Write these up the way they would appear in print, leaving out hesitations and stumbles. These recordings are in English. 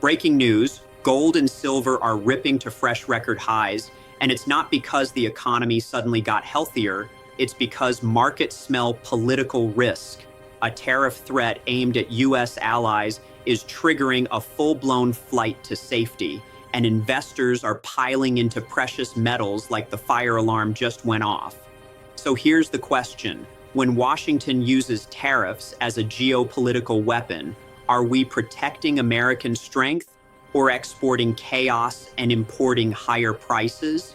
Breaking news, gold and silver are ripping to fresh record highs, and it's not because the economy suddenly got healthier, it's because markets smell political risk. A tariff threat aimed at US allies is triggering a full-blown flight to safety, and investors are piling into precious metals like the fire alarm just went off. So here's the question. When Washington uses tariffs as a geopolitical weapon, are we protecting American strength or exporting chaos and importing higher prices?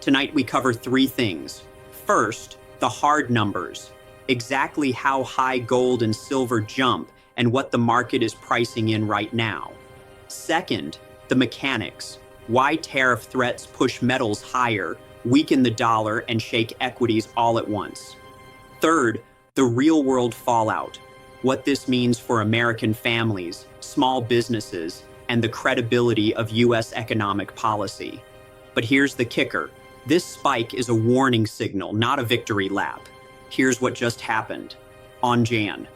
Tonight we cover three things. First, the hard numbers. Exactly how high gold and silver jump and what the market is pricing in right now. Second, the mechanics. Why tariff threats push metals higher, weaken the dollar, and shake equities all at once. Third, the real-world fallout. What this means for American families, small businesses, and the credibility of US economic policy. But here's the kicker. This spike is a warning signal, not a victory lap. Here's what just happened. On Jan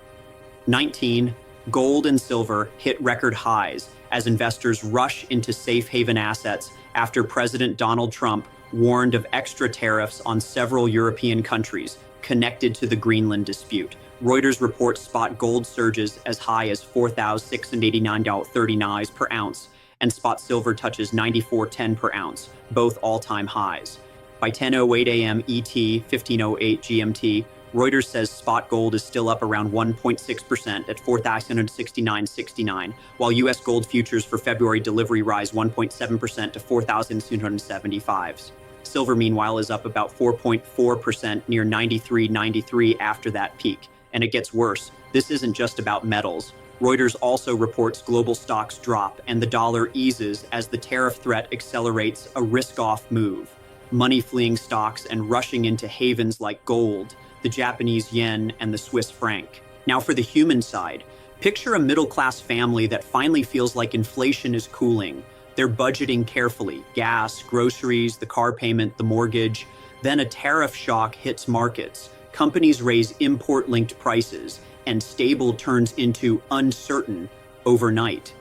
19, gold and silver hit record highs as investors rush into safe haven assets after President Donald Trump warned of extra tariffs on several European countries connected to the Greenland dispute. Reuters reports spot gold surges as high as $4,689.39 per ounce, and spot silver touches $94.10 per ounce, both all-time highs. By 10:08 a.m. ET, 15:08 GMT, Reuters says spot gold is still up around 1.6% at $4,169.69, while U.S. gold futures for February delivery rise 1.7% to $4,275. Silver, meanwhile, is up about 4.4% near 93.93 after that peak. And it gets worse. This isn't just about metals. Reuters also reports global stocks drop and the dollar eases as the tariff threat accelerates a risk-off move. Money fleeing stocks and rushing into havens like gold, the Japanese yen, and the Swiss franc. Now for the human side, picture a middle-class family that finally feels like inflation is cooling. They're budgeting carefully, gas, groceries, the car payment, the mortgage. Then a tariff shock hits markets. Companies raise import-linked prices, and stable turns into uncertain overnight.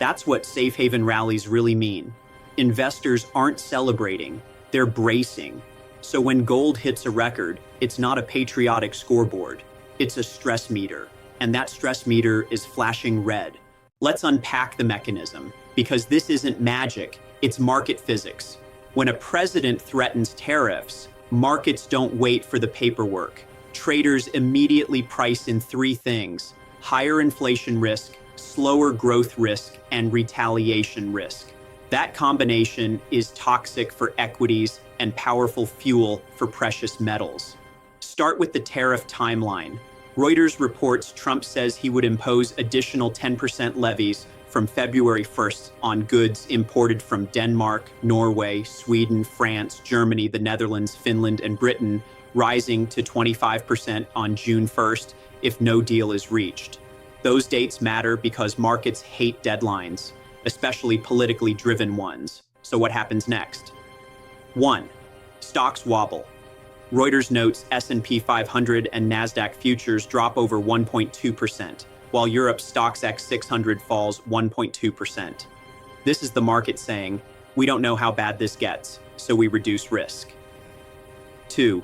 That's what safe haven rallies really mean. Investors aren't celebrating, they're bracing. So when gold hits a record, it's not a patriotic scoreboard, it's a stress meter. And that stress meter is flashing red. Let's unpack the mechanism, because this isn't magic, it's market physics. When a president threatens tariffs, markets don't wait for the paperwork. Traders immediately price in three things: higher inflation risk, slower growth risk, and retaliation risk. That combination is toxic for equities and powerful fuel for precious metals. Start with the tariff timeline. Reuters reports Trump says he would impose additional 10% levies from February 1st on goods imported from Denmark, Norway, Sweden, France, Germany, the Netherlands, Finland, and Britain, rising to 25% on June 1st if no deal is reached. Those dates matter because markets hate deadlines, especially politically driven ones. So what happens next? 1. Stocks wobble. Reuters notes S&P 500 and NASDAQ futures drop over 1.2%, while Europe's Stoxx X 600 falls 1.2%. This is the market saying, we don't know how bad this gets, so we reduce risk. 2.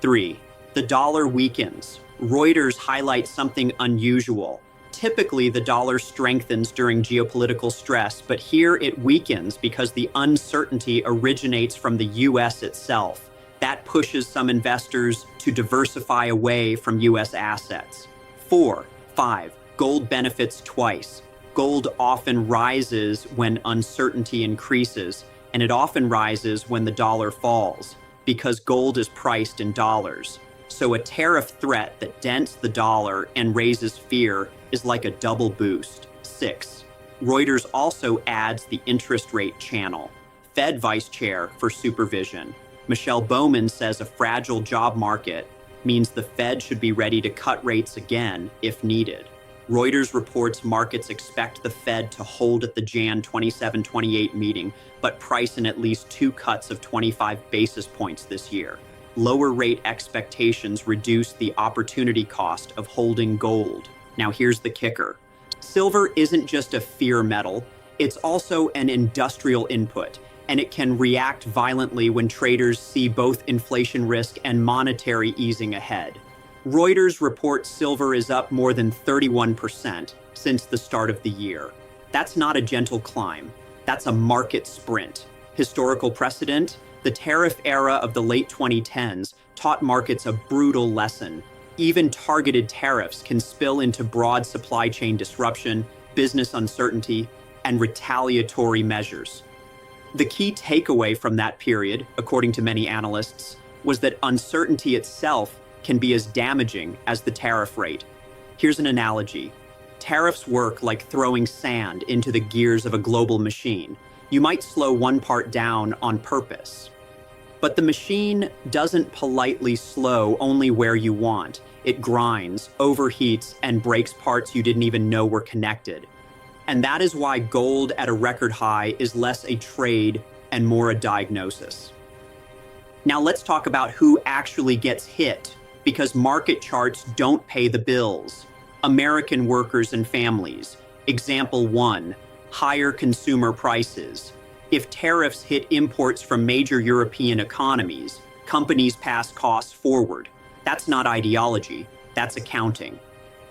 3. The dollar weakens. Reuters highlights something unusual. Typically, the dollar strengthens during geopolitical stress, but here it weakens because the uncertainty originates from the US itself. That pushes some investors to diversify away from US assets. 4. 5. Gold benefits twice. Gold often rises when uncertainty increases, and it often rises when the dollar falls, because gold is priced in dollars. So a tariff threat that dents the dollar and raises fear is like a double boost. 6. Reuters also adds the interest rate channel. Fed Vice Chair for Supervision Michelle Bowman says a fragile job market means the Fed should be ready to cut rates again if needed. Reuters reports markets expect the Fed to hold at the Jan 27-28 meeting, but price in at least 2 cuts of 25 basis points this year. Lower rate expectations reduce the opportunity cost of holding gold. Now here's the kicker. Silver isn't just a fear metal, It's also an industrial input, and it can react violently when traders see both inflation risk and monetary easing ahead. Reuters reports silver is up more than 31% since the start of the year. That's not a gentle climb. That's a market sprint. Historical precedent? The tariff era of the late 2010s taught markets a brutal lesson. Even targeted tariffs can spill into broad supply chain disruption, business uncertainty, and retaliatory measures. The key takeaway from that period, according to many analysts, was that uncertainty itself can be as damaging as the tariff rate. Here's an analogy. Tariffs work like throwing sand into the gears of a global machine. You might slow one part down on purpose. But the machine doesn't politely slow only where you want. It grinds, overheats, and breaks parts you didn't even know were connected. And that is why gold at a record high is less a trade and more a diagnosis. Now let's talk about who actually gets hit, because market charts don't pay the bills. American workers and families. Example 1, higher consumer prices. If tariffs hit imports from major European economies, companies pass costs forward. That's not ideology, that's accounting.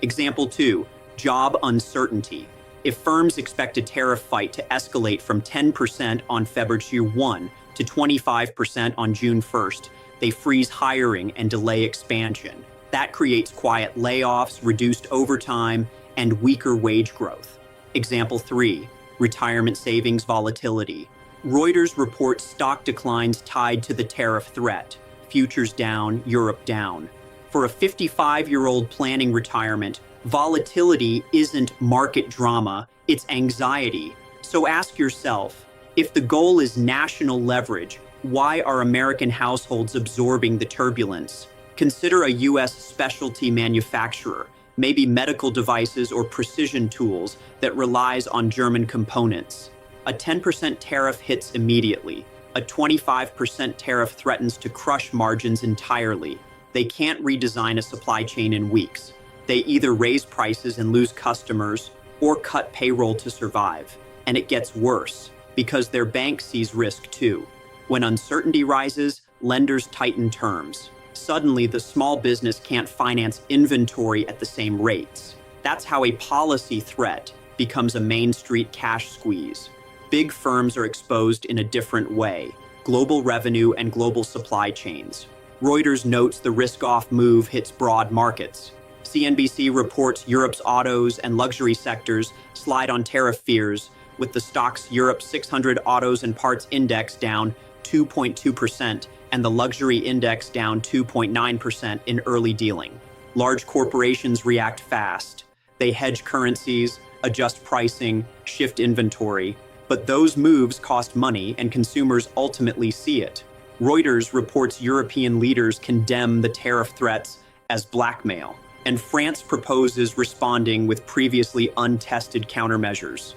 Example 2, job uncertainty. If firms expect a tariff fight to escalate from 10% on February 1 to 25% on June 1st, they freeze hiring and delay expansion. That creates quiet layoffs, reduced overtime, and weaker wage growth. Example 3, retirement savings volatility. Reuters reports stock declines tied to the tariff threat. Futures down, Europe down. For a 55-year-old planning retirement, volatility isn't market drama, it's anxiety. So ask yourself, if the goal is national leverage, why are American households absorbing the turbulence? Consider a US specialty manufacturer, maybe medical devices or precision tools that relies on German components. A 10% tariff hits immediately. A 25% tariff threatens to crush margins entirely. They can't redesign a supply chain in weeks. They either raise prices and lose customers or cut payroll to survive. And it gets worse because their bank sees risk too. When uncertainty rises, lenders tighten terms. Suddenly, the small business can't finance inventory at the same rates. That's how a policy threat becomes a Main Street cash squeeze. Big firms are exposed in a different way: global revenue and global supply chains. Reuters notes the risk-off move hits broad markets. CNBC reports Europe's autos and luxury sectors slide on tariff fears, with the stock's Europe 600 autos and parts index down 2.2% and the luxury index down 2.9% in early dealing. Large corporations react fast. They hedge currencies, adjust pricing, shift inventory. But those moves cost money and consumers ultimately see it. Reuters reports European leaders condemn the tariff threats as blackmail, and France proposes responding with previously untested countermeasures.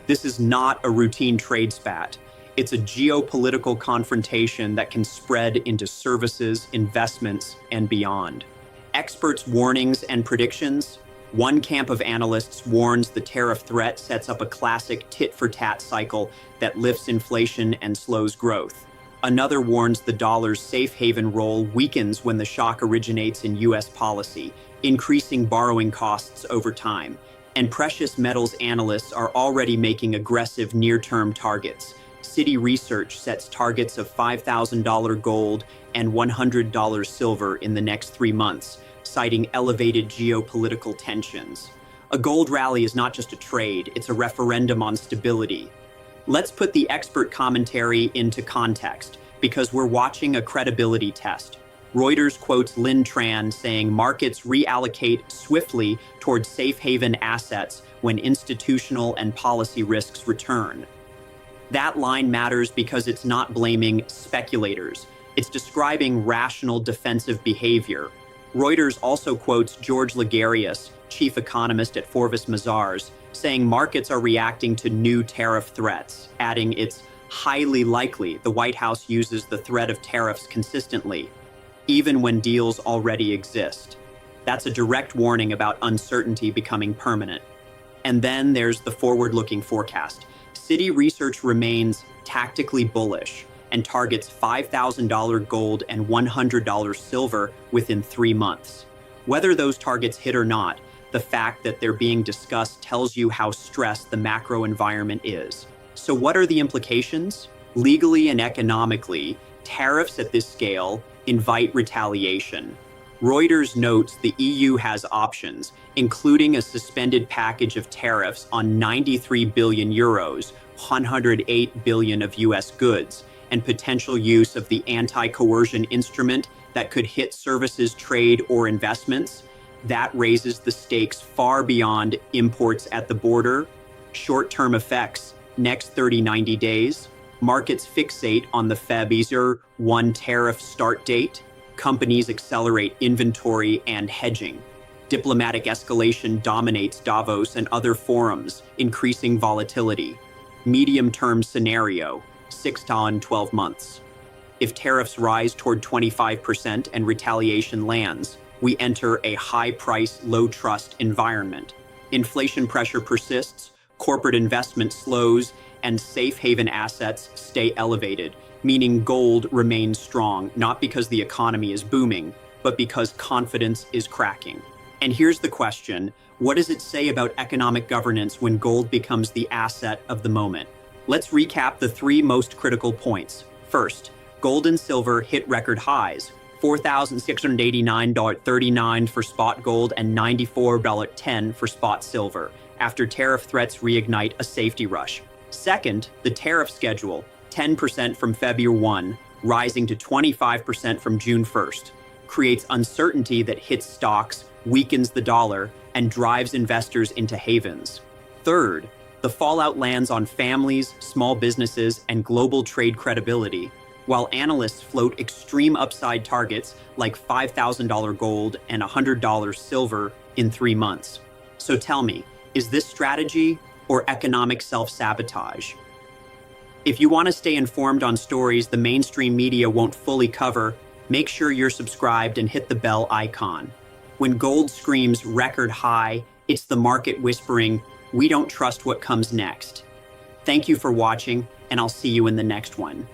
This is not a routine trade spat. It's a geopolitical confrontation that can spread into services, investments, and beyond. Experts' warnings and predictions. One camp of analysts warns the tariff threat sets up a classic tit-for-tat cycle that lifts inflation and slows growth. Another warns the dollar's safe haven role weakens when the shock originates in US policy, increasing borrowing costs over time. And precious metals analysts are already making aggressive near-term targets. Citi Research sets targets of $5,000 gold and $100 silver in the next 3 months, citing elevated geopolitical tensions. A gold rally is not just a trade, it's a referendum on stability. Let's put the expert commentary into context, because we're watching a credibility test. Reuters quotes Lin Tran saying markets reallocate swiftly towards safe haven assets when institutional and policy risks return. That line matters because it's not blaming speculators. It's describing rational defensive behavior. Reuters also quotes George Ligarius, chief economist at Forvis Mazars, saying markets are reacting to new tariff threats, adding it's highly likely the White House uses the threat of tariffs consistently, even when deals already exist. That's a direct warning about uncertainty becoming permanent. And then there's the forward-looking forecast. Citi Research remains tactically bullish and targets $5,000 gold and $100 silver within 3 months. Whether those targets hit or not, the fact that they're being discussed tells you how stressed the macro environment is. So what are the implications? Legally and economically, tariffs at this scale invite retaliation. Reuters notes the EU has options, including a suspended package of tariffs on 93 billion euros, 108 billion of US goods, and potential use of the anti-coercion instrument that could hit services, trade, or investments. That raises the stakes far beyond imports at the border. Short-term effects, next 30-90 days. Markets fixate on the February 1 tariff start date. Companies accelerate inventory and hedging. Diplomatic escalation dominates Davos and other forums, increasing volatility. Medium-term scenario, 6 to 12 months. If tariffs rise toward 25% and retaliation lands, we enter a high-price, low-trust environment. Inflation pressure persists, corporate investment slows, and safe haven assets stay elevated, meaning gold remains strong, not because the economy is booming, but because confidence is cracking. And here's the question: what does it say about economic governance when gold becomes the asset of the moment? Let's recap the 3 most critical points. First, gold and silver hit record highs: $4,689.39 for spot gold and $94.10 for spot silver, after tariff threats reignite a safety rush. Second, the tariff schedule, 10% from February 1, rising to 25% from June 1st, creates uncertainty that hits stocks, weakens the dollar, and drives investors into havens. Third, the fallout lands on families, small businesses, and global trade credibility, while analysts float extreme upside targets like $5,000 gold and $100 silver in 3 months. So tell me, is this strategy or economic self-sabotage? If you want to stay informed on stories the mainstream media won't fully cover, make sure you're subscribed and hit the bell icon. When gold screams record high, it's the market whispering, "We don't trust what comes next." Thank you for watching, and I'll see you in the next one.